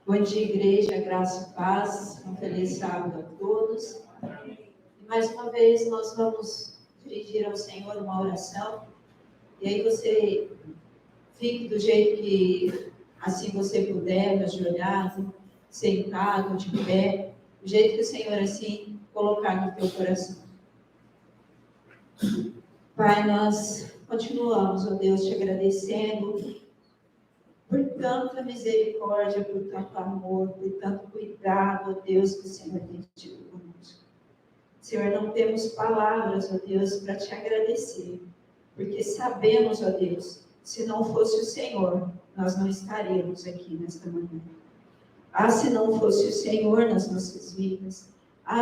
Bom dia, igreja, graça e paz, um feliz sábado a todos. E mais uma vez nós vamos dirigir ao Senhor uma oração, e aí você fique do jeito que assim você puder, ajoelhado, sentado, de pé, do jeito que o Senhor assim colocar no teu coração. Pai, nós continuamos, ó Deus, te agradecendo por tanta misericórdia, por tanto amor, por tanto cuidado, ó Deus, que o Senhor tem tido conosco. Senhor, não temos palavras, ó Deus, para te agradecer, porque sabemos, ó Deus, se não fosse o Senhor, nós não estaríamos aqui nesta manhã. Se não fosse o Senhor nas nossas vidas,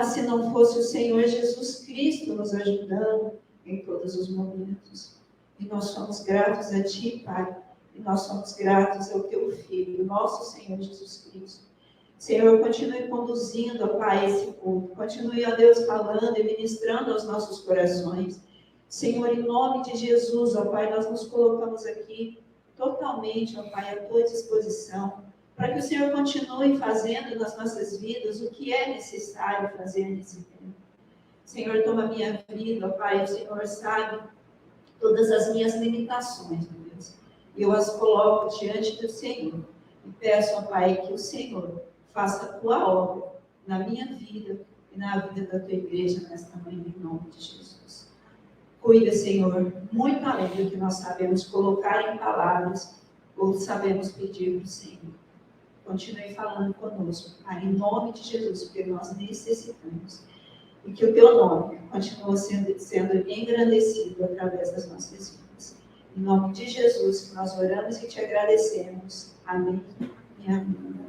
se não fosse o Senhor Jesus Cristo nos ajudando em todos os momentos. E nós somos gratos a Ti, Pai. E nós somos gratos ao Teu Filho, nosso Senhor Jesus Cristo. Senhor, continue conduzindo, ó Pai, esse culto. Continue, ó Deus, falando e ministrando aos nossos corações. Senhor, em nome de Jesus, ó Pai, nós nos colocamos aqui totalmente, ó Pai, à Tua disposição, para que o Senhor continue fazendo nas nossas vidas o que é necessário fazer nesse tempo. Senhor, toma a minha vida, ó Pai, o Senhor sabe todas as minhas limitações, meu Deus. E eu as coloco diante do Senhor. E peço, ó Pai, que o Senhor faça a Tua obra na minha vida e na vida da Tua igreja nesta manhã, em nome de Jesus. Cuida, Senhor, muito além do que nós sabemos colocar em palavras ou sabemos pedir para o Senhor. Continue falando conosco, Pai, em nome de Jesus, porque nós necessitamos. E que o Teu nome continue sendo engrandecido através das nossas vidas. Em nome de Jesus, que nós oramos e te agradecemos. Amém e amém.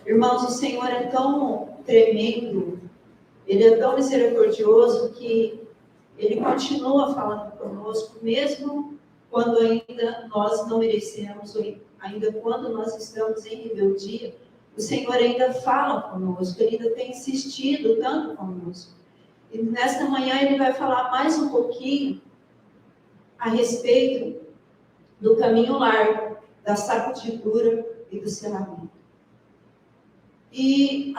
Irmãos, o Senhor é tão tremendo, Ele é tão misericordioso que Ele continua falando conosco, mesmo quando ainda nós não merecemos, ainda quando nós estamos em rebeldia, o Senhor ainda fala conosco, Ele ainda tem insistido tanto conosco. E nesta manhã Ele vai falar mais um pouquinho a respeito do caminho largo, da sacudidura e do selamento. E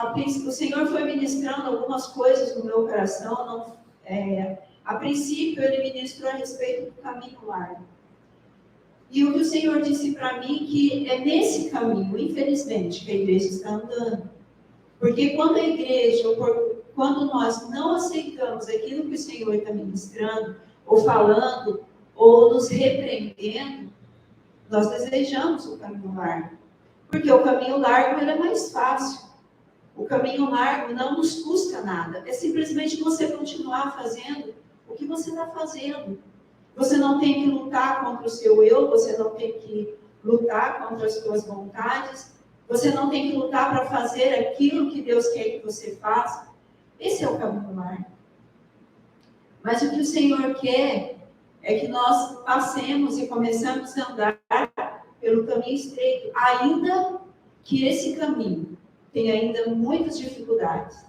o Senhor foi ministrando algumas coisas no meu coração. A princípio, Ele ministrou a respeito do caminho largo. E o que o Senhor disse para mim que é nesse caminho, infelizmente, que a igreja está andando. Porque quando a igreja, quando nós não aceitamos aquilo que o Senhor está ministrando, ou falando, ou nos repreendendo, nós desejamos o caminho largo. Porque o caminho largo ele é mais fácil. O caminho largo não nos custa nada. É simplesmente você continuar fazendo o que você está fazendo. Você não tem que lutar contra o seu eu, você não tem que lutar contra as suas vontades, você não tem que lutar para fazer aquilo que Deus quer que você faça. Esse é o caminho largo. Mas o que o Senhor quer é que nós passemos e começamos a andar pelo caminho estreito, ainda que esse caminho tenha ainda muitas dificuldades.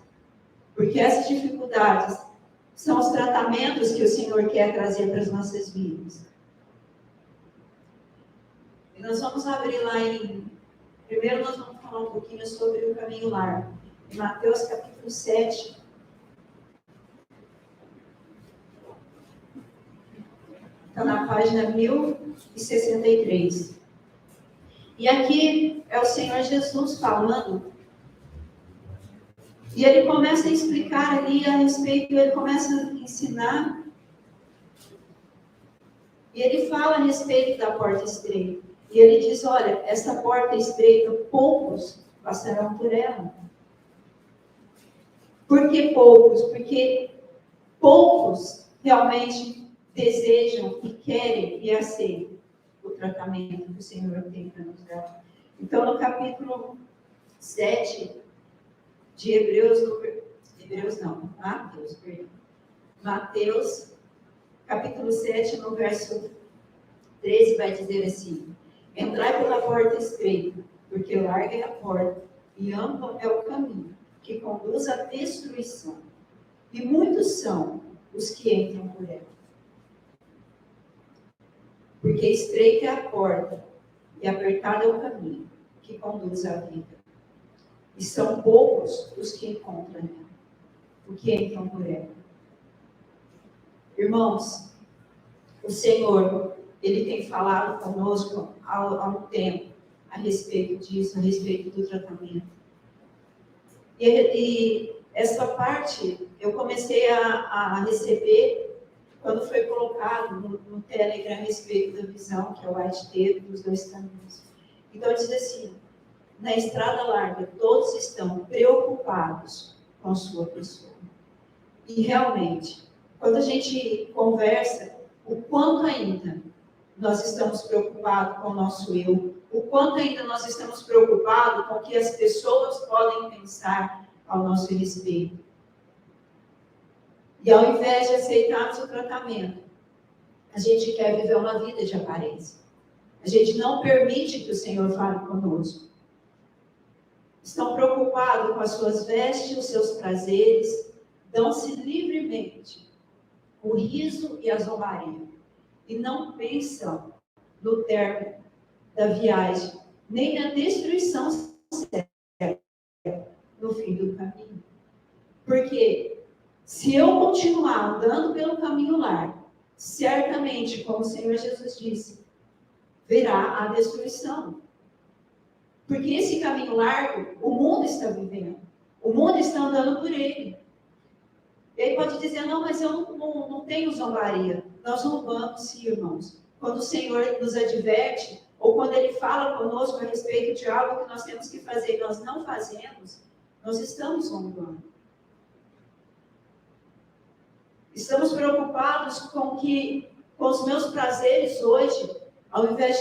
Porque essas dificuldades são os tratamentos que o Senhor quer trazer para as nossas vidas. E nós vamos abrir lá primeiro nós vamos falar um pouquinho sobre o caminho largo. Em Mateus capítulo 7. Está na página 1063. E aqui é o Senhor Jesus falando. E ele começa a explicar ali a respeito, ele começa a ensinar. E ele fala a respeito da porta estreita. E ele diz, olha, essa porta estreita, poucos passarão por ela. Por que poucos? Porque poucos realmente desejam e querem e aceitam o tratamento que o Senhor tem para nos dar. Então, no capítulo 7 de Mateus, capítulo 7, no verso 13, vai dizer assim: entrai pela porta estreita, porque larga é a porta, e amplo é o caminho, que conduz à destruição. E muitos são os que entram por ela. Porque estreita é a porta, e apertado é o caminho que conduz à vida. E são poucos os que encontram ela, o que entram por ela. Irmãos, o Senhor, Ele tem falado conosco há um tempo a respeito disso, a respeito do tratamento. E essa parte eu comecei a receber quando foi colocado no Telegram a respeito da visão, que é o white teve dos dois caminhos. Então, diz assim, na estrada larga, todos estão preocupados com sua pessoa. E realmente, quando a gente conversa, o quanto ainda nós estamos preocupados com o nosso eu, o quanto ainda nós estamos preocupados com o que as pessoas podem pensar ao nosso respeito. E ao invés de aceitarmos o tratamento, a gente quer viver uma vida de aparência. A gente não permite que o Senhor fale conosco. Estão preocupados com as suas vestes, os seus prazeres, dão-se livremente o riso e a zombaria, e não pensam no término da viagem, nem na destruição certa no fim do caminho. Porque se eu continuar andando pelo caminho largo, certamente, como o Senhor Jesus disse, verá a destruição. Porque esse caminho largo, o mundo está vivendo. O mundo está andando por ele. Ele pode dizer, não, mas eu não tenho zombaria. Nós não vamos, sim, irmãos. Quando o Senhor nos adverte, ou quando Ele fala conosco a respeito de algo que nós temos que fazer e nós não fazemos, nós estamos zombando. Estamos preocupados com os meus prazeres hoje, ao invés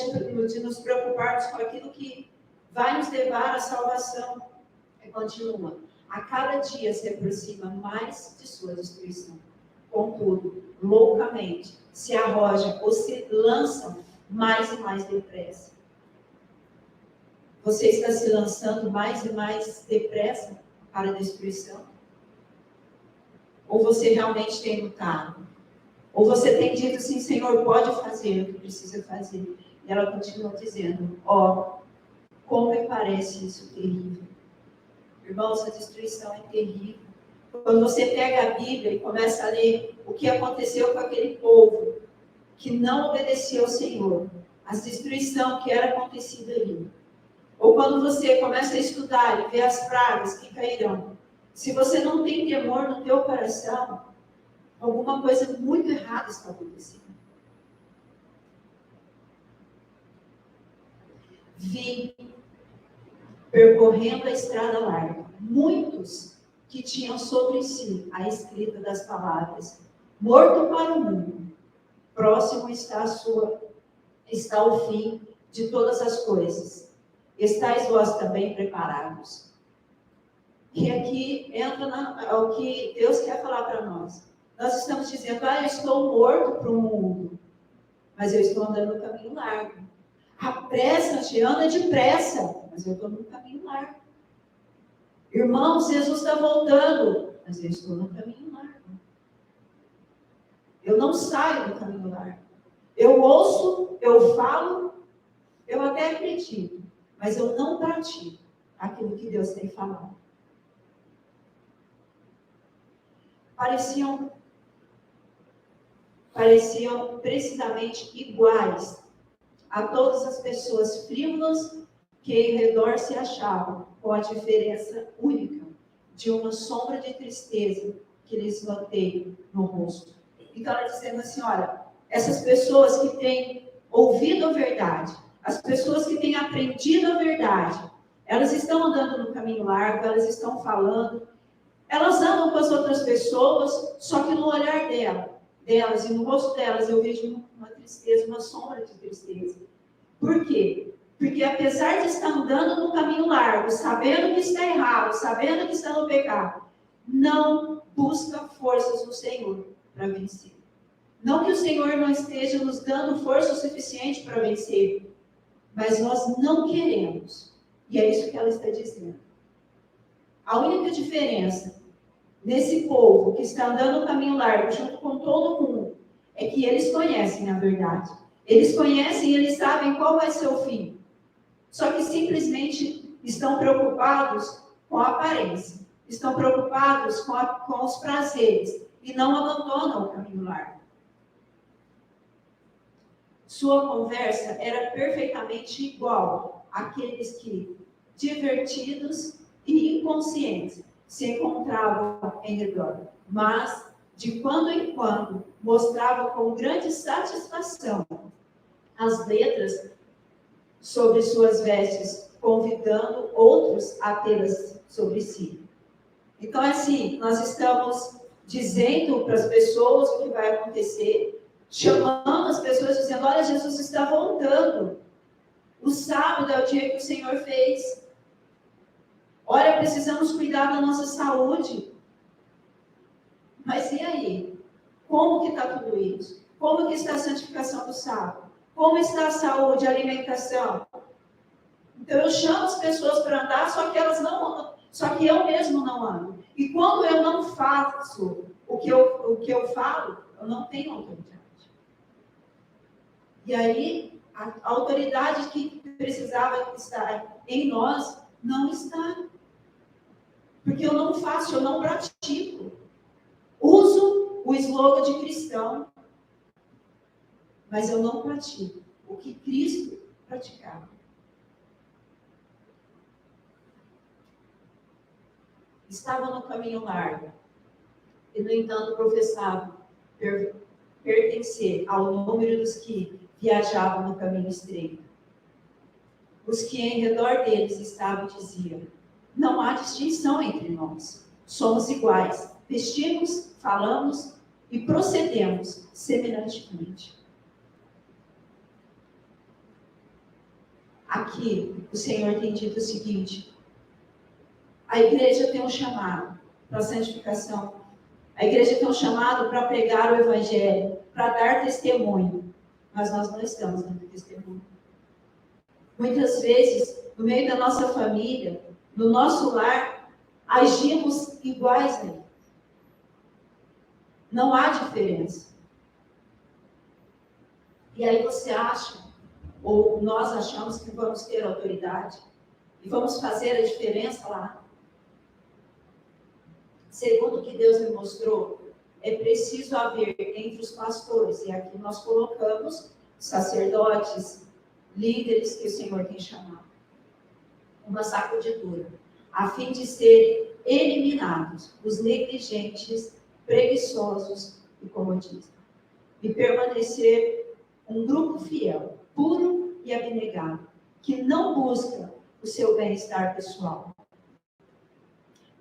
de nos preocuparmos com aquilo que vai nos levar à salvação. E continua. A cada dia se aproxima mais de sua destruição. Contudo, loucamente, se arrojam ou se lançam mais e mais depressa. Você está se lançando mais e mais depressa para a destruição? Ou você realmente tem lutado? Ou você tem dito assim, Senhor, pode fazer o que precisa fazer? E ela continua dizendo, como me parece isso terrível. Irmãos, a destruição é terrível. Quando você pega a Bíblia e começa a ler o que aconteceu com aquele povo que não obedeceu ao Senhor, a destruição que era acontecida ali. Ou quando você começa a estudar e ver as pragas que cairão, se você não tem temor no teu coração, alguma coisa muito errada está acontecendo. Vi, percorrendo a estrada larga, muitos que tinham sobre si a escrita das palavras, morto para o mundo, próximo está o fim de todas as coisas. Estais vós também preparados. E aqui entra o que Deus quer falar para nós. Nós estamos dizendo, eu estou morto para o mundo, mas eu estou andando no caminho largo. Apressa-te, anda depressa, mas eu estou no caminho largo. Irmãos, Jesus está voltando, mas eu estou no caminho largo. Eu não saio do caminho largo. Eu ouço, eu falo, eu até acredito, mas eu não pratico aquilo que Deus tem falado. Pareciam precisamente iguais a todas as pessoas frívolas que em redor se achavam, com a diferença única de uma sombra de tristeza que lhes notei no rosto. Então, ela dizendo assim, olha, essas pessoas que têm ouvido a verdade, as pessoas que têm aprendido a verdade, elas estão andando no caminho largo, elas estão falando, elas andam com as outras pessoas, só que no olhar delas e no rosto delas eu vejo uma tristeza, uma sombra de tristeza. Por quê? Porque apesar de estar andando no caminho largo, sabendo que está errado, sabendo que está no pecado, não busca forças no Senhor para vencer. Não que o Senhor não esteja nos dando força o suficiente para vencer, mas nós não queremos. E é isso que ela está dizendo. A única diferença nesse povo que está andando no caminho largo junto com todo mundo é que eles conhecem a verdade. Eles conhecem e eles sabem qual vai ser o fim. só que simplesmente estão preocupados com a aparência, estão preocupados com os prazeres e não abandonam o caminho largo. Sua conversa era perfeitamente igual àqueles que, divertidos e inconscientes, se encontravam em redor, mas, de quando em quando, mostrava com grande satisfação as letras sobre suas vestes, convidando outros a tê-las sobre si. Então, assim, nós estamos dizendo para as pessoas o que vai acontecer, chamando as pessoas, dizendo, olha, Jesus está voltando. O sábado é o dia que o Senhor fez. Olha, precisamos cuidar da nossa saúde. Mas e aí? Como que está tudo isso? Como que está a santificação do sábado? Como está a saúde, a alimentação? Então eu chamo as pessoas para andar, só que elas não, só que eu mesmo não ando. E quando eu não faço o que eu falo, eu não tenho autoridade. E aí a autoridade que precisava estar em nós não está. Porque eu não faço, eu não pratico. Uso o slogan de cristão, mas eu não pratico o que Cristo praticava. Estava no caminho largo e, no entanto, professava pertencer ao número dos que viajavam no caminho estreito. Os que em redor deles estavam diziam, não há distinção entre nós, somos iguais, vestimos, falamos e procedemos semelhantemente. Aqui, o Senhor tem dito o seguinte, a igreja tem um chamado para a santificação, a igreja tem um chamado para pregar o evangelho, para dar testemunho, mas nós não estamos dando testemunho. Muitas vezes, no meio da nossa família, no nosso lar, agimos iguais a ele. Não há diferença. E aí você acha, ou nós achamos que vamos ter autoridade e vamos fazer a diferença lá. Segundo o que Deus me mostrou, é preciso haver entre os pastores, e aqui nós colocamos sacerdotes, líderes que o Senhor tem chamado, uma sacudidura, a fim de serem eliminados os negligentes, preguiçosos e comodistas, e permanecer um grupo fiel, puro e abnegado, que não busca o seu bem-estar pessoal,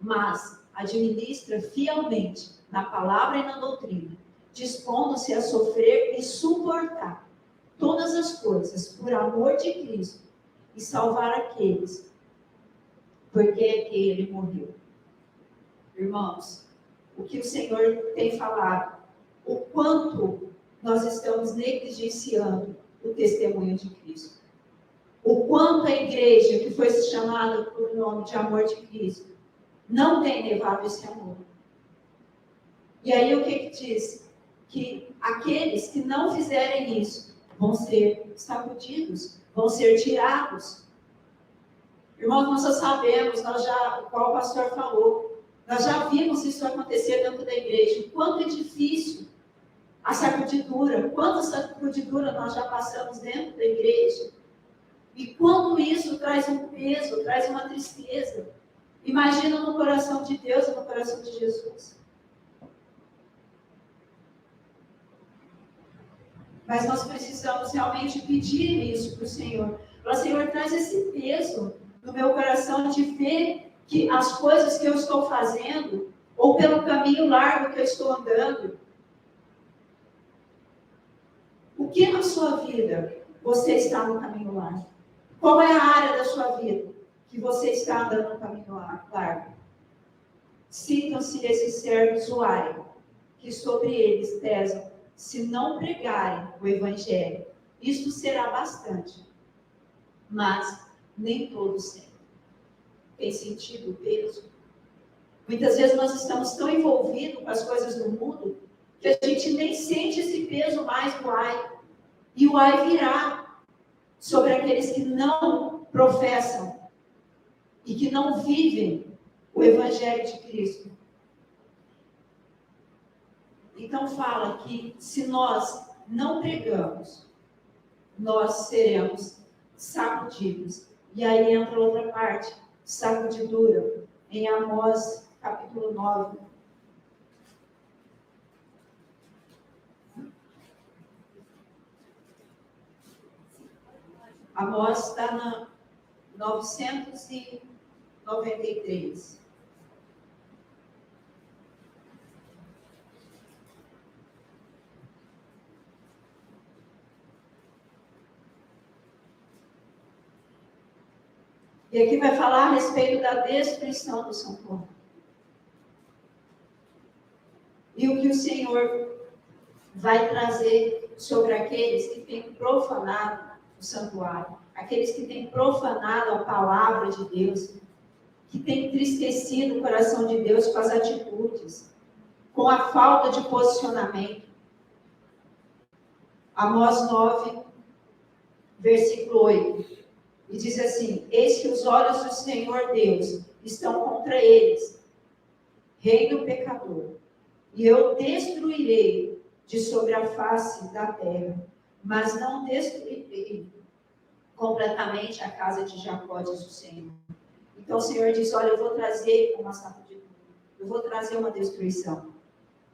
mas administra fielmente na palavra e na doutrina, dispondo-se a sofrer e suportar todas as coisas por amor de Cristo e salvar aqueles porque é que ele morreu. Irmãos, o que o Senhor tem falado, o quanto nós estamos negligenciando o testemunho de Cristo. O quanto a igreja, que foi chamada por nome de amor de Cristo, não tem levado esse amor. E aí o que diz? Que aqueles que não fizerem isso vão ser sacudidos, vão ser tirados. Irmãos, nós já sabemos, qual o pastor falou, nós já vimos isso acontecer dentro da igreja. O quanto é difícil a sacudidura, quanta sacudidura nós já passamos dentro da igreja. E quanto isso traz um peso, traz uma tristeza. Imagina no coração de Deus e no coração de Jesus. Mas nós precisamos realmente pedir isso para o Senhor. Para o Senhor, traz esse peso no meu coração de ver que as coisas que eu estou fazendo, ou pelo caminho largo que eu estou andando, o que na sua vida você está no caminho largo? Qual é a área da sua vida que você está andando no caminho largo? Sintam-se esses servos uai, que sobre eles pesam, se não pregarem o evangelho. Isto será bastante, mas nem todos têm. Tem sentido o peso? Muitas vezes nós estamos tão envolvidos com as coisas do mundo que a gente nem sente esse peso mais do ai. E o ai virá sobre aqueles que não professam e que não vivem o Evangelho de Cristo. Então fala que se nós não pregamos, nós seremos sacudidos. E aí entra outra parte, sacudidura, em Amós, capítulo 9. Amós está na 993. E aqui vai falar a respeito da destruição do santuário. E o que o Senhor vai trazer sobre aqueles que têm profanado o santuário, aqueles que têm profanado a palavra de Deus, que têm entristecido o coração de Deus com as atitudes, com a falta de posicionamento. Amós 9, versículo 8. E diz assim: eis que os olhos do Senhor Deus estão contra eles, reino pecador, e eu destruirei de sobre a face da terra, mas não destruirei completamente a casa de Jacó, diz o Senhor. Então o Senhor diz: olha, eu vou trazer uma sacudidura, eu vou trazer uma destruição,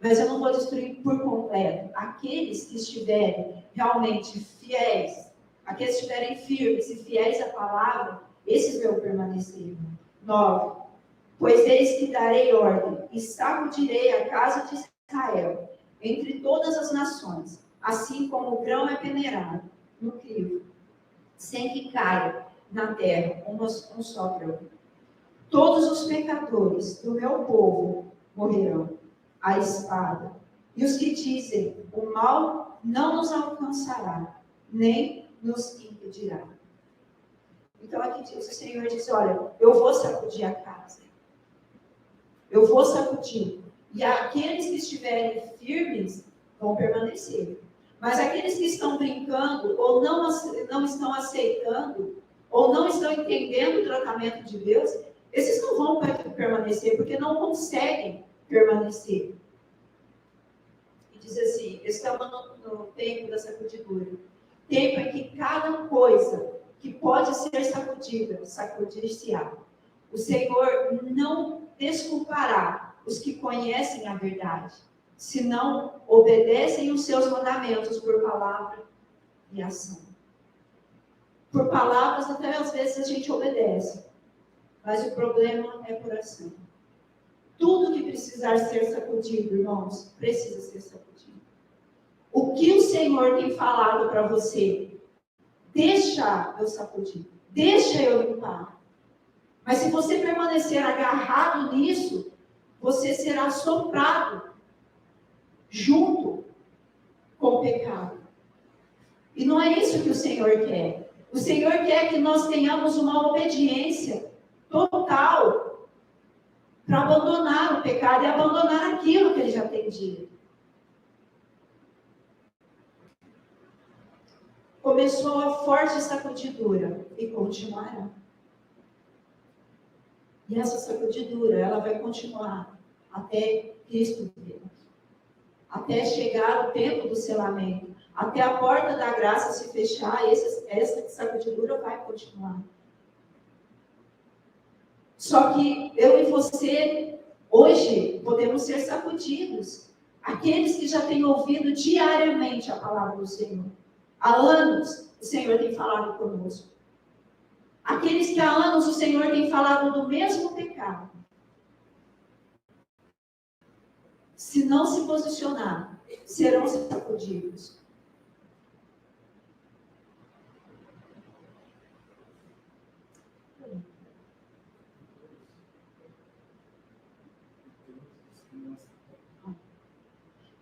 mas eu não vou destruir por completo. Aqueles que estiverem realmente fiéis, aqueles que estiverem firmes e fiéis à palavra, esses vão permanecer. 9. Pois eis que darei ordem e sacudirei a casa de Israel entre todas as nações, assim como o grão é peneirado no crivo, sem que caia na terra um só grão. Todos os pecadores do meu povo morrerão à espada, e os que dizem: o mal não nos alcançará, nem nos impedirá. Então aqui diz, o Senhor diz: olha, eu vou sacudir a casa. Eu vou sacudir. E aqueles que estiverem firmes vão permanecer. Mas aqueles que estão brincando, ou não estão aceitando, ou não estão entendendo o tratamento de Deus, esses não vão permanecer, porque não conseguem permanecer. E diz assim: estamos no tempo da sacudidura. Tempo em que cada coisa que pode ser sacudida, sacudir-se-á. O Senhor não desculpará os que conhecem a verdade, se não obedecem os seus mandamentos por palavra e ação. Por palavras, até às vezes a gente obedece, mas o problema é por ação. Tudo que precisar ser sacudido, irmãos, precisa ser sacudido. O que o Senhor tem falado para você? Deixa eu sacudir, deixa eu limpar. Mas se você permanecer agarrado nisso, você será soprado junto com o pecado. E não é isso que o Senhor quer. O Senhor quer que nós tenhamos uma obediência total para abandonar o pecado e abandonar aquilo que Ele já tem dito. Começou a forte sacudidura e continuará. E essa sacudidura, ela vai continuar até Cristo vir. Até chegar o tempo do selamento. Até a porta da graça se fechar, essa sacudidura vai continuar. Só que eu e você, hoje, podemos ser sacudidos. Aqueles que já têm ouvido diariamente a palavra do Senhor. Há anos o Senhor tem falado conosco. Aqueles que há anos o Senhor tem falado do mesmo pecado. Se não se posicionar, serão sacudidos.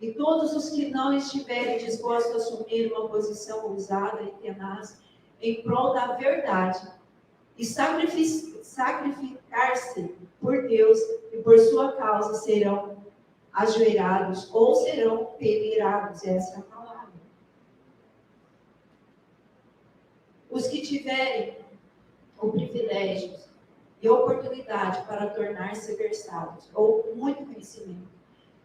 E todos os que não estiverem dispostos a assumir uma posição ousada e tenaz em prol da verdade e sacrificar-se por Deus e por sua causa serão ajoelhados ou serão peneirados. Essa é a palavra. Os que tiverem ou privilégios e oportunidade para tornar-se versáteis, ou muito conhecimento.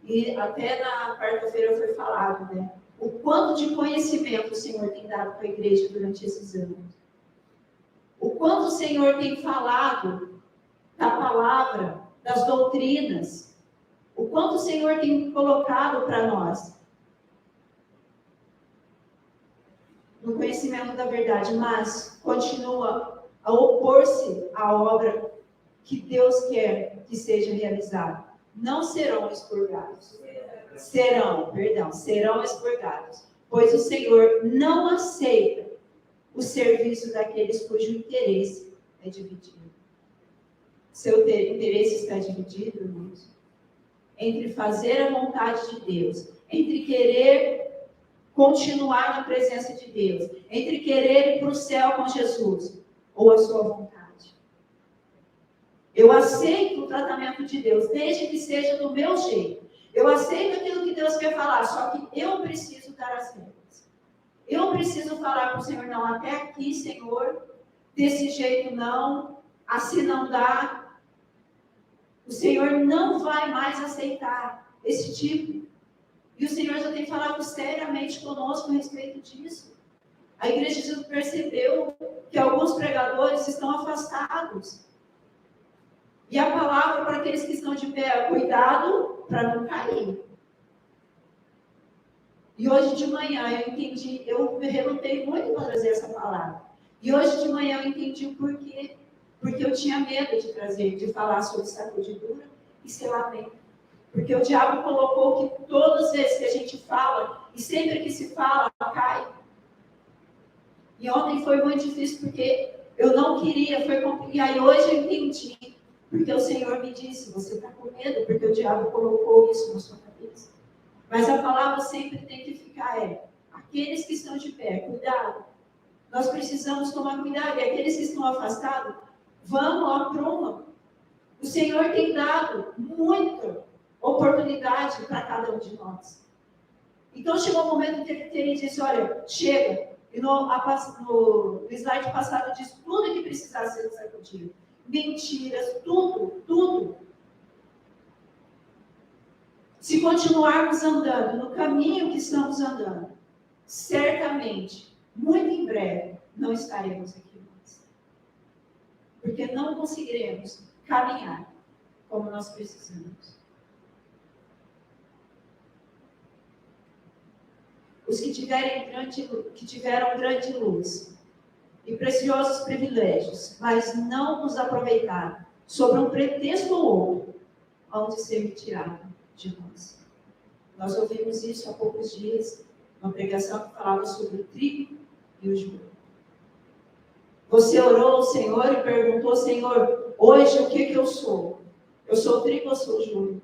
E até na quarta-feira foi falado, né? O quanto de conhecimento o Senhor tem dado para a igreja durante esses anos. O quanto o Senhor tem falado da palavra, das doutrinas. O quanto o Senhor tem colocado para nós no conhecimento da verdade, mas continua a opor-se à obra que Deus quer que seja realizada. Não serão expurgados. Serão expurgados. Pois o Senhor não aceita o serviço daqueles cujo interesse é dividido. Seu interesse está dividido, irmãos, entre fazer a vontade de Deus, entre querer continuar na presença de Deus, entre querer ir para o céu com Jesus, ou a sua vontade. Eu aceito o tratamento de Deus, desde que seja do meu jeito. Eu aceito aquilo que Deus quer falar, só que eu preciso dar as regras. Eu preciso falar para o Senhor, não, até aqui, Senhor, desse jeito não, assim não dá. O Senhor não vai mais aceitar esse tipo. E o Senhor já tem falado seriamente conosco a respeito disso. A igreja de Jesus percebeu que alguns pregadores estão afastados. E a palavra para aqueles que estão de pé é cuidado para não cair. E hoje de manhã eu entendi, eu me relutei muito para trazer essa palavra. E hoje de manhã eu entendi o porquê. Porque eu tinha medo de trazer, de falar sobre sacudidura e selamento. Porque o diabo colocou que todas as vezes que a gente fala, e sempre que se fala, cai. E ontem foi muito difícil, porque eu não queria, e aí hoje eu entendi. Porque o Senhor me disse, você está com medo, porque o diabo colocou isso na sua cabeça. Mas a palavra sempre tem que ficar, aqueles que estão de pé, cuidado. Nós precisamos tomar cuidado, e aqueles que estão afastados, vamos, apruma. O Senhor tem dado muita oportunidade para cada um de nós. Então chegou o momento que ele disse, olha, chega. E no slide passado diz tudo que precisasse ser sacudido. Mentiras, tudo. Se continuarmos andando no caminho que estamos andando, certamente, muito em breve, não estaremos aqui mais. Porque não conseguiremos caminhar como nós precisamos. Os que tiveram grande luz e preciosos privilégios, mas não os aproveitaram, sobre um pretexto ou outro, hão de ser retirados de nós. Nós ouvimos isso há poucos dias, uma pregação que falava sobre o trigo e o joio. Você orou ao Senhor e perguntou, Senhor, hoje o que eu sou? Eu sou trigo ou sou joio?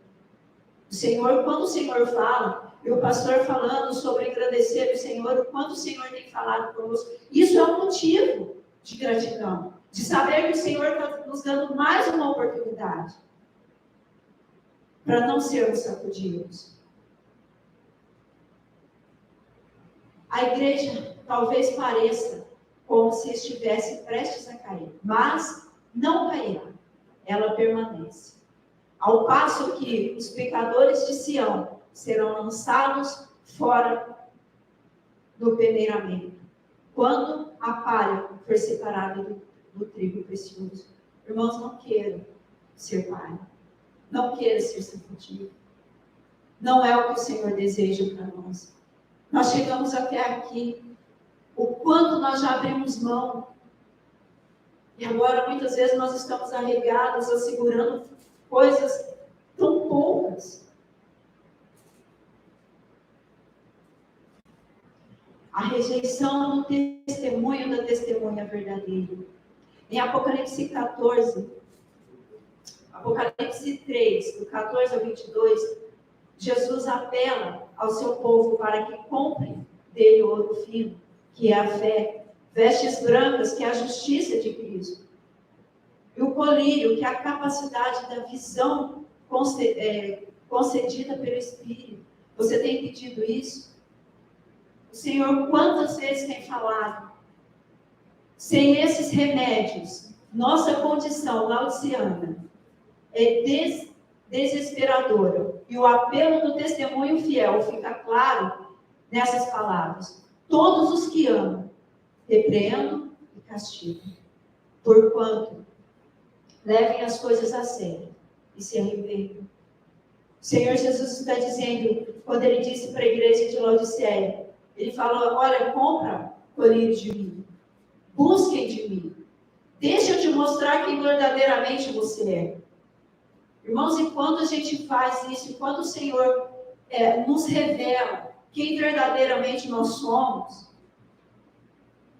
O Senhor, quando o Senhor fala, e o pastor falando sobre agradecer o Senhor, o quanto o Senhor tem falado conosco, isso é um motivo de gratidão, de saber que o Senhor está nos dando mais uma oportunidade para não sermos sacudidos. A igreja talvez pareça como se estivesse prestes a cair, mas não cairá, ela permanece. Ao passo que os pecadores de Sião serão lançados fora do peneiramento, quando a palha for separada do trigo precioso. Irmãos, não queiram ser palha, não queiram ser sacudido. Não é o que o Senhor deseja para nós. Nós chegamos até aqui, o quanto nós já abrimos mão, e agora muitas vezes nós estamos arregados, segurando coisas tão poucas. A rejeição do testemunho da testemunha verdadeira. Em Apocalipse 14, Apocalipse 3, do 14 ao 22, Jesus apela ao seu povo para que compre dele o ouro fino, que é a fé, vestes brancas, que é a justiça de Cristo, e o colírio, que é a capacidade da visão concedida pelo Espírito. Você tem pedido isso? O Senhor quantas vezes tem falado? Sem esses remédios, Nossa condição laodiceana é desesperadora. E o apelo do testemunho fiel fica claro nessas palavras. Todos os que amam, repreendo e castigo. Porquanto levem as coisas a sério e se arrependam. O Senhor Jesus está dizendo, quando ele disse para a igreja de Laodiceia, ele falou, olha, compra colírios de mim, busquem de mim, deixa eu te mostrar quem verdadeiramente você é. Irmãos, e quando a gente faz isso, quando o Senhor nos revela quem verdadeiramente nós somos,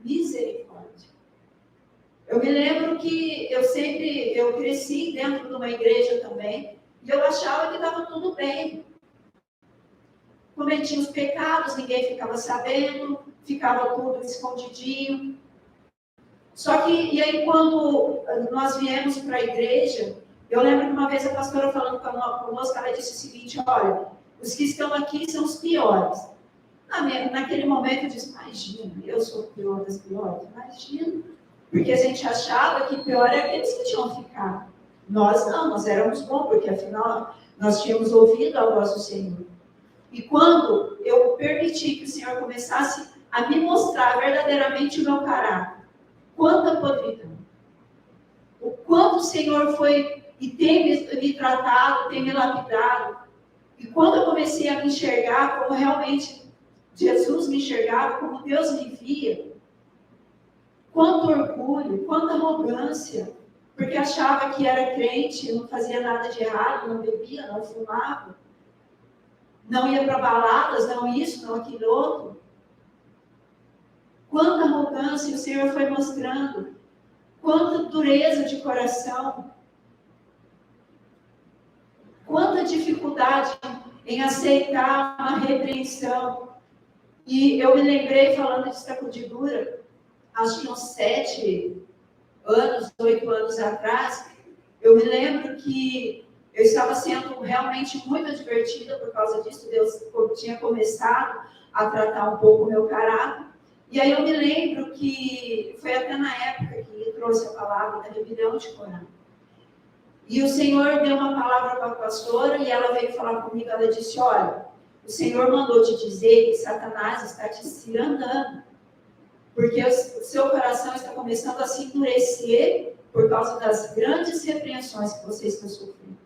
misericórdia. Eu me lembro que eu cresci dentro de uma igreja também, e eu achava que estava tudo bem. Cometia os pecados, ninguém ficava sabendo, ficava tudo escondidinho. Só que, e aí quando nós viemos para a igreja, eu lembro que uma vez a pastora falando conosco, ela disse o seguinte, olha, os que estão aqui são os piores. Naquele momento eu disse, imagina, eu sou o pior das piores? Imagina. Porque a gente achava que pior é aqueles que tinham ficado. Nós não, nós éramos bons, porque afinal nós tínhamos ouvido a voz do Senhor. E quando eu permiti que o Senhor começasse a me mostrar verdadeiramente o meu caráter, quanta podridão, o quanto o Senhor foi e tem me tratado, tem me lapidado, e quando eu comecei a me enxergar como realmente Jesus me enxergava, como Deus me via, quanto orgulho, quanta arrogância, porque achava que era crente, não fazia nada de errado, não bebia, não fumava, não ia para baladas, não isso, não aquilo outro. Quanta arrogância o Senhor foi mostrando, quanta dureza de coração, quanta dificuldade em aceitar uma repreensão. E eu me lembrei, falando de sacudidura, acho que uns 7 anos, 8 anos atrás, eu me lembro que eu estava sendo realmente muito advertida por causa disso. Deus tinha começado a tratar um pouco o meu caráter. E aí eu me lembro que foi até na época que eu trouxe a palavra da rebelião de Corã. E o Senhor deu uma palavra para a pastora e ela veio falar comigo. Ela disse, olha, o Senhor mandou te dizer que Satanás está te cirandando, porque o seu coração está começando a se endurecer por causa das grandes repreensões que você está sofrendo.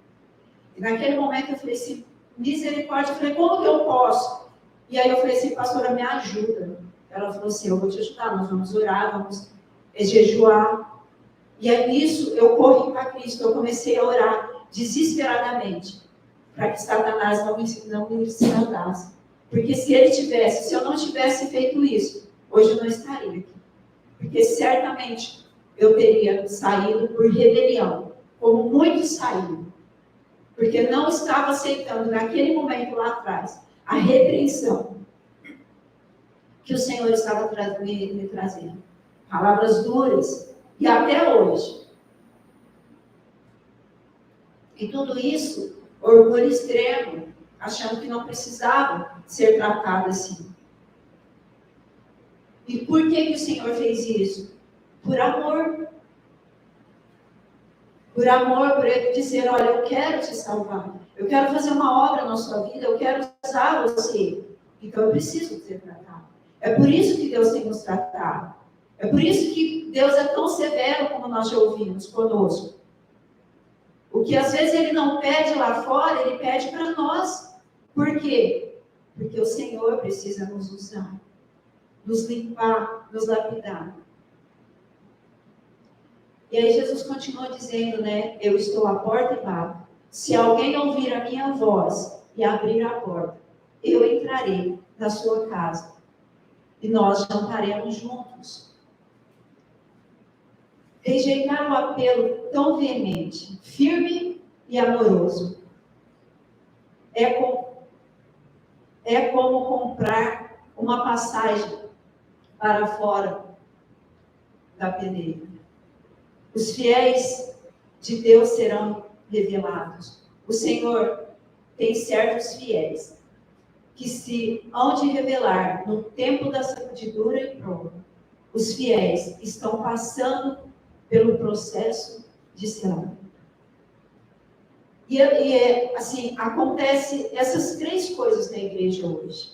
E naquele momento eu falei assim, misericórdia, eu falei, como que eu posso? E aí eu falei assim, pastora, me ajuda. Ela falou assim, eu vou te ajudar, nós vamos orar, vamos jejuar. E aí nisso eu corri para Cristo, eu comecei a orar desesperadamente, para que Satanás não me cirandasse. Porque se eu não tivesse feito isso, hoje eu não estaria aqui. Porque certamente eu teria saído por rebelião, como muitos saíram. Porque não estava aceitando, naquele momento lá atrás, a repreensão que o Senhor estava me trazendo. Palavras duras, e até hoje. E tudo isso, orgulho extremo, achando que não precisava ser tratado assim. E por que o Senhor fez isso? Por amor. Por amor, por Ele dizer, olha, eu quero te salvar. Eu quero fazer uma obra na sua vida, eu quero usar você. Então eu preciso ser tratado. É por isso que Deus tem nos tratado. É por isso que Deus é tão severo, como nós já ouvimos conosco. O que às vezes Ele não pede lá fora, Ele pede para nós. Por quê? Porque o Senhor precisa nos usar, nos limpar, nos lapidar. E aí Jesus continua dizendo, né? Eu estou à porta e bato. Se alguém ouvir a minha voz e abrir a porta, eu entrarei na sua casa e nós jantaremos juntos. Rejeitar o apelo tão veemente, firme e amoroso, é como comprar uma passagem para fora da peneira. Os fiéis de Deus serão revelados. O Senhor tem certos fiéis que se hão de revelar no tempo da sacudidura e prova. Os fiéis estão passando pelo processo de selamento. E assim, acontece essas três coisas na igreja hoje.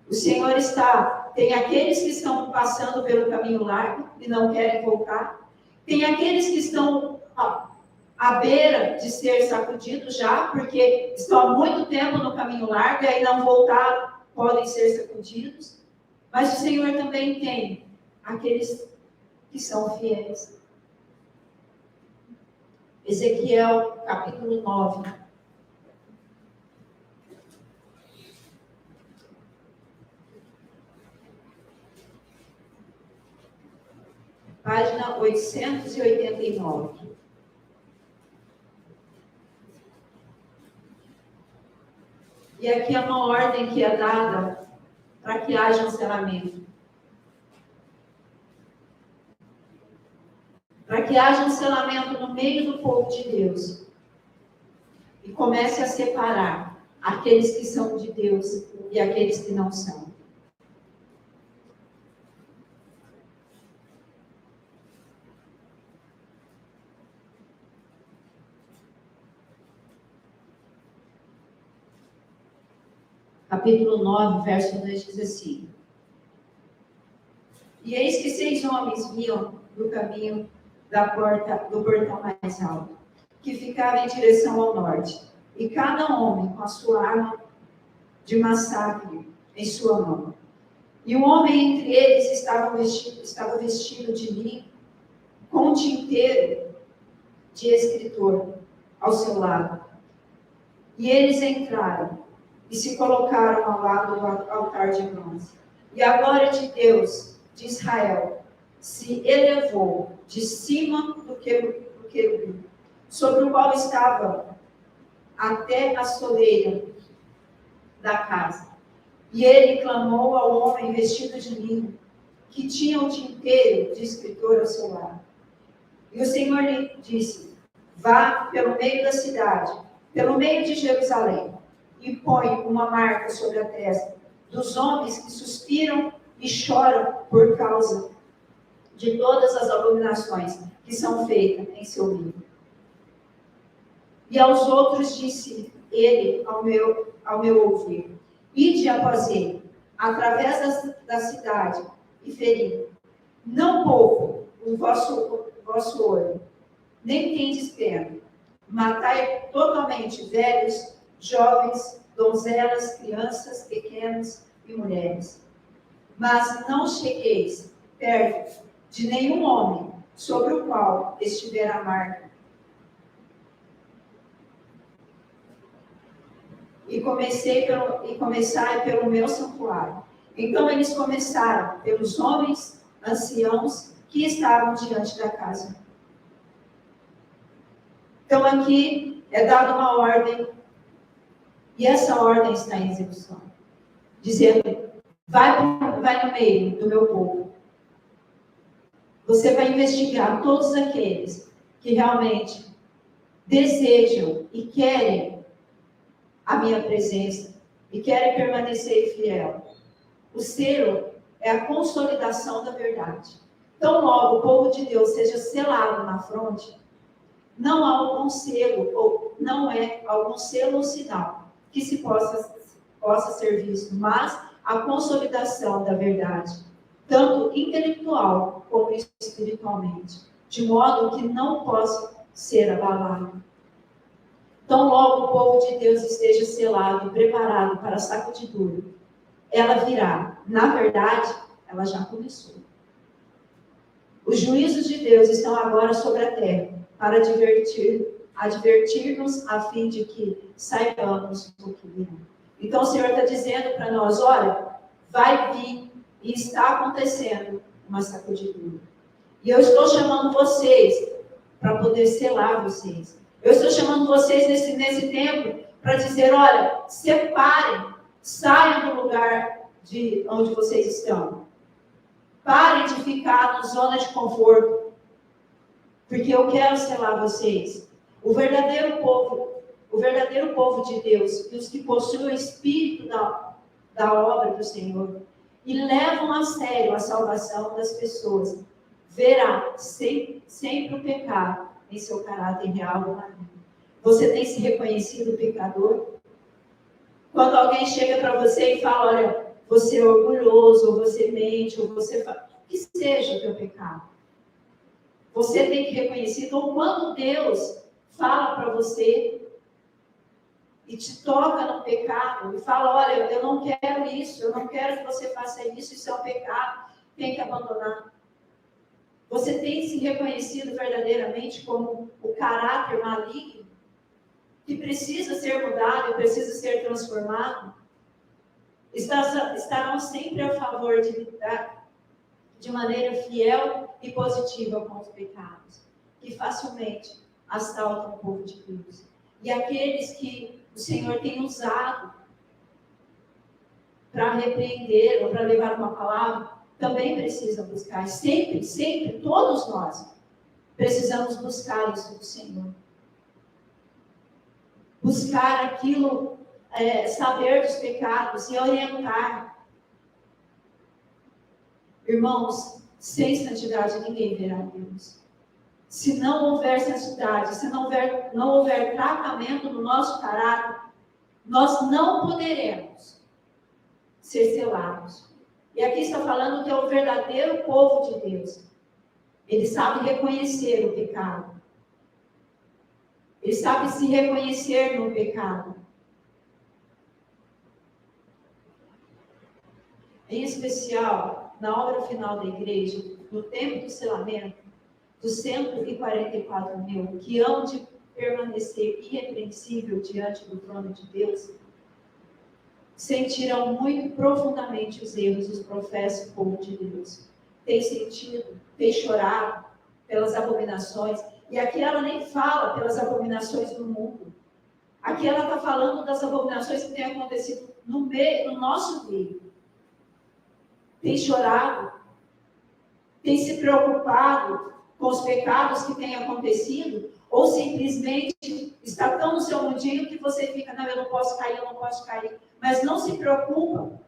O Senhor tem aqueles que estão passando pelo caminho largo e não querem voltar. Tem aqueles que estão à beira de ser sacudidos já, porque estão há muito tempo no caminho largo e aí não voltaram, podem ser sacudidos. Mas o Senhor também tem aqueles que são fiéis. Ezequiel, capítulo 9. Página 889. E aqui é uma ordem que é dada para que haja um selamento. Para que haja um selamento no meio do povo de Deus. E comece a separar aqueles que são de Deus e aqueles que não são. Capítulo 9, verso 2 diz assim: E eis que 6 homens vinham do caminho do portão mais alto, que ficava em direção ao norte, e cada homem com a sua arma de massacre em sua mão. E um homem entre eles estava vestido de linho, com um tinteiro de escritor ao seu lado. E eles entraram e se colocaram ao lado do altar de bronze. E a glória de Deus, de Israel, se elevou de cima do querubim, sobre o qual estava até a soleira da casa. E ele clamou ao homem vestido de linho, que tinha o tinteiro de escritor ao seu lado. E o Senhor lhe disse: Vá pelo meio da cidade, pelo meio de Jerusalém, e põe uma marca sobre a testa dos homens que suspiram e choram por causa de todas as abominações que são feitas em seu meio. E aos outros disse ele ao meu ouvir: Ide após ele, através da cidade, e feri. Não pouco o vosso olho, nem tendes pena. Matai totalmente velhos, jovens, donzelas, crianças, pequenos e mulheres. Mas não chegueis perto de nenhum homem sobre o qual estiver a marca. E começai pelo meu santuário. Então eles começaram pelos homens anciãos que estavam diante da casa. Então aqui é dada uma ordem, e essa ordem está em execução, dizendo: vai no meio do meu povo. Você vai investigar todos aqueles que realmente desejam e querem a minha presença e querem permanecer fiel. O selo é a consolidação da verdade. Então, logo o povo de Deus seja selado na fronte, não há algum selo, ou não é algum selo ou sinal que se possa ser visto, mas a consolidação da verdade, tanto intelectual como espiritualmente, de modo que não possa ser abalado. Então, logo o povo de Deus esteja selado e preparado para a sacudidura, ela virá. Na verdade, ela já começou. Os juízos de Deus estão agora sobre a terra para advertir-nos a fim de que saibamos o que virá. Então, o Senhor está dizendo para nós: olha, vai vir e está acontecendo uma sacudidura. E eu estou chamando vocês para poder selar vocês. Eu estou chamando vocês nesse tempo para dizer: olha, separem, saiam do lugar de onde vocês estão. Parem de ficar na zona de conforto, porque eu quero selar vocês. O verdadeiro povo de Deus, e os que possuem o espírito da obra do Senhor, e levam a sério a salvação das pessoas, verá sempre o pecado em seu caráter real ou maligno. Você tem se reconhecido pecador? Quando alguém chega para você e fala, olha, você é orgulhoso, ou você mente, ou você fala, que seja o teu pecado. Você tem que reconhecer, ou quando Deus fala para você e te toca no pecado, e fala, olha, eu não quero isso, eu não quero que você faça isso é um pecado, tem que abandonar. Você tem se reconhecido verdadeiramente como o caráter maligno, que precisa ser mudado, precisa ser transformado? Estarão sempre a favor de lidar de maneira fiel e positiva com os pecados, que facilmente assaltam o povo de Deus. E aqueles que o Senhor tem usado para repreender ou para levar uma palavra, também precisam buscar. Sempre, todos nós precisamos buscar isso do Senhor. Buscar aquilo, saber dos pecados e orientar. Irmãos, sem santidade ninguém verá Deus. Se não houver santidade, se não houver tratamento no nosso caráter, nós não poderemos ser selados. E aqui está falando que é o verdadeiro povo de Deus. Ele sabe reconhecer o pecado. Ele sabe se reconhecer no pecado. Em especial, na obra final da igreja, no tempo do selamento, dos 144.000 que hão de permanecer irrepreensível diante do trono de Deus, sentirão muito profundamente os erros dos profetas do povo de Deus. Tem sentido, tem chorado pelas abominações. E aqui ela nem fala pelas abominações do mundo. Aqui ela está falando das abominações que têm acontecido no nosso meio. Tem chorado, tem se preocupado com os pecados que têm acontecido, ou simplesmente está tão no seu mundinho que você fica, não, eu não posso cair, mas não se preocupa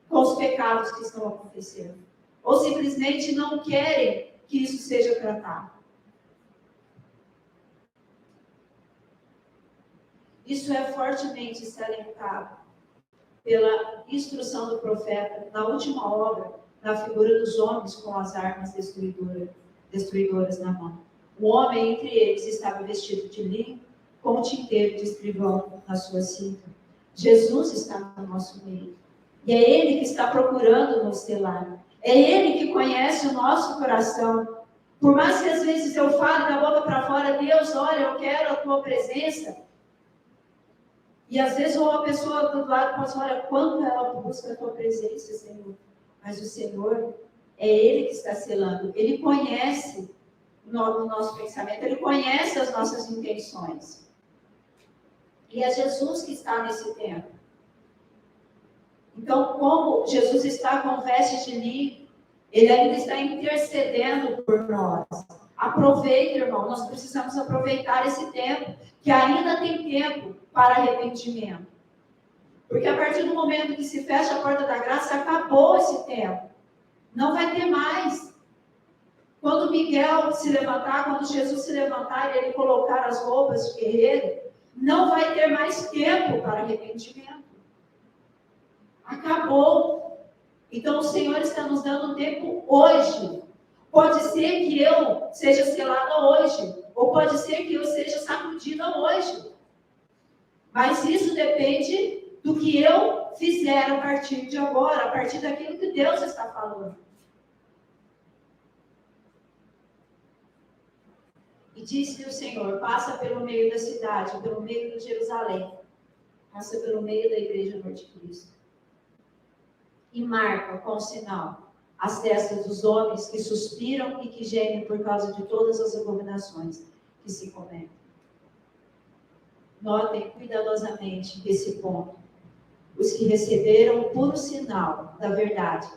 com os pecados que estão acontecendo, ou simplesmente não querem que isso seja tratado. Isso é fortemente salientado pela instrução do profeta na última obra, na figura dos homens com as armas destruidoras na mão. O homem entre eles estava vestido de linho, com um tinteiro de escrivão na sua cinta. Jesus está no nosso meio. E é Ele que está procurando nos selar. É Ele que conhece o nosso coração. Por mais que às vezes eu fale da boca para fora, Deus, olha, eu quero a tua presença. E às vezes uma pessoa do lado pode falar, olha, quanto ela busca a tua presença, Senhor. Mas o Senhor, é Ele que está selando. Ele conhece o nosso pensamento, Ele conhece as nossas intenções. E é Jesus que está nesse tempo. Então, como Jesus está com vestes de linho, Ele ainda está intercedendo por nós. Aproveite, irmão, nós precisamos aproveitar esse tempo, que ainda tem tempo para arrependimento. Porque a partir do momento que se fecha a porta da graça, acabou esse tempo. Não vai ter mais. Quando Miguel se levantar, quando Jesus se levantar e ele colocar as roupas de guerreiro, não vai ter mais tempo para arrependimento. Acabou. Então o Senhor está nos dando tempo hoje. Pode ser que eu seja selada hoje, ou pode ser que eu seja sacudida hoje. Mas isso depende do que eu fizer a partir de agora, a partir daquilo que Deus está falando. E disse o Senhor, passa pelo meio da cidade, pelo meio de Jerusalém, passa pelo meio da igreja do Cristo. E marca com sinal as testas dos homens que suspiram e que gemem por causa de todas as abominações que se cometem. Notem cuidadosamente esse ponto. Os que receberam o puro sinal da verdade,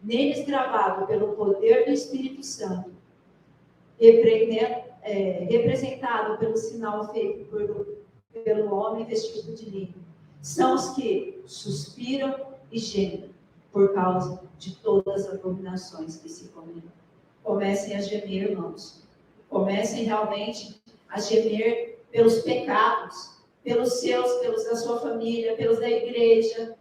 neles gravado pelo poder do Espírito Santo, representado pelo sinal feito pelo homem vestido de linho, são os que suspiram e gemem por causa de todas as abominações que se cometem. comecem a gemer, irmãos. Comecem realmente a gemer pelos pecados, pelos seus, pelos da sua família, pelos da igreja.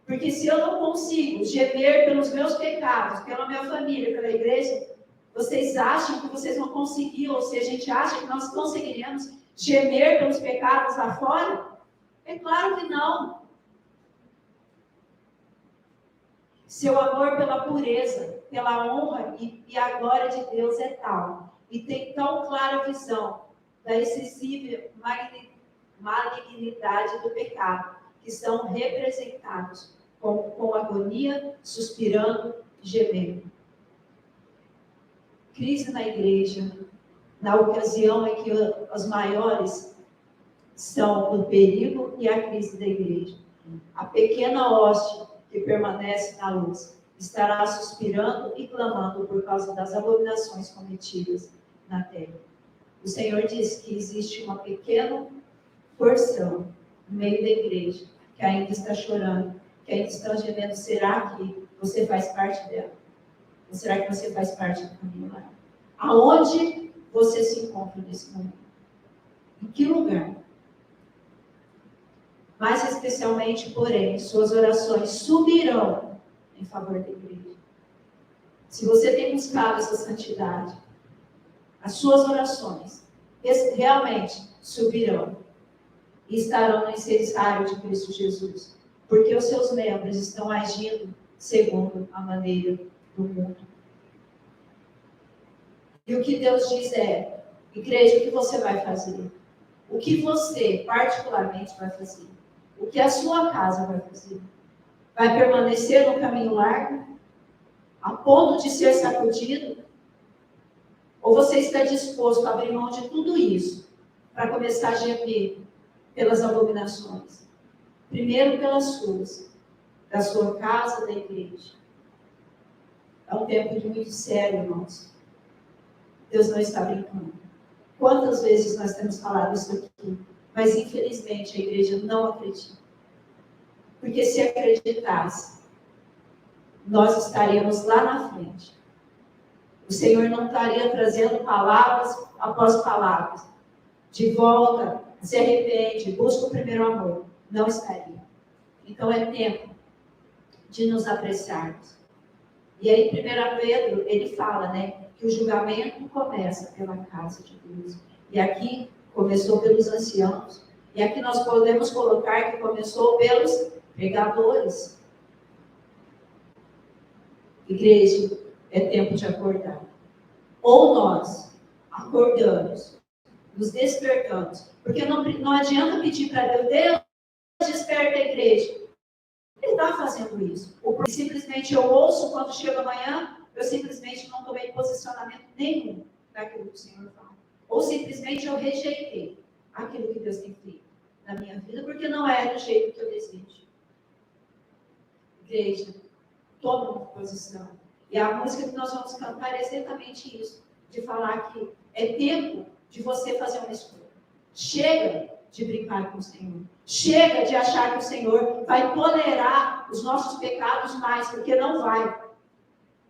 Porque se eu não consigo gemer pelos meus pecados, pela minha família, pela igreja, vocês acham que vocês vão conseguir, ou se a gente acha que nós conseguiríamos gemer pelos pecados lá fora? É claro que não. Seu amor pela pureza, pela honra e a glória de Deus é tal, e tem tão clara visão da excessiva malignidade do pecado, que são representados com agonia, suspirando e gemendo. Crise na igreja, na ocasião em que os maiores são o perigo e a crise da igreja. A pequena hoste que permanece na luz estará suspirando e clamando por causa das abominações cometidas na terra. O Senhor diz que existe uma pequena porção no meio da igreja que ainda está chorando, que ainda está gemendo. Será que você faz parte dela? Ou será que você faz parte do caminho lá? Aonde você se encontra nesse momento? Em que lugar? Mais especialmente, porém, suas orações subirão em favor da igreja. Se você tem buscado essa santidade, as suas orações realmente subirão e estarão no incensário de Cristo Jesus, porque os seus membros estão agindo segundo a maneira do mundo. E o que Deus diz é: igreja, o que você vai fazer? O que você particularmente vai fazer? O que a sua casa vai fazer? Vai permanecer no caminho largo, a ponto de ser sacudido? Ou você está disposto a abrir mão de tudo isso para começar a gemer pelas abominações? Primeiro pelas suas, da sua casa, da igreja. É um tempo de muito sério, irmãos. Deus não está brincando. Quantas vezes nós temos falado isso aqui? Mas, infelizmente, a igreja não acredita. Porque se acreditasse, nós estaríamos lá na frente. O Senhor não estaria trazendo palavras após palavras. De volta, se arrepende, busca o primeiro amor. Não estaria. Então, é tempo de nos apressarmos. E aí, 1 Pedro, ele fala, que o julgamento começa pela casa de Deus. E aqui começou pelos anciãos. E aqui nós podemos colocar que começou pelos pregadores. Igreja, é tempo de acordar. Ou nós acordamos, nos despertamos. Porque não adianta pedir para Deus, Deus, desperta a igreja. Ele está fazendo isso. Ou porque simplesmente eu ouço quando chega amanhã, eu simplesmente não tomei posicionamento nenhum daquilo que o Senhor fala. Ou simplesmente eu rejeitei aquilo que Deus tem feito na minha vida, porque não é do jeito que eu desejo. Igreja, toma uma posição. E a música que nós vamos cantar é exatamente isso, de falar que é tempo de você fazer uma escolha. Chega de brincar com o Senhor. Chega de achar que o Senhor vai tolerar os nossos pecados mais, porque não vai.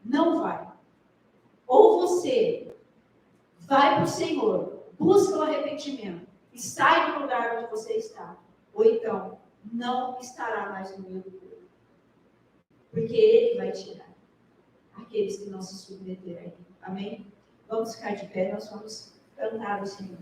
Não vai. Ou você vai para o Senhor, busca o arrependimento e sai do lugar onde você está. Ou então, não estará mais no meu corpo. Porque Ele vai tirar aqueles que não se submeterem a Ele. Amém? Vamos ficar de pé, nós vamos cantar o Senhor.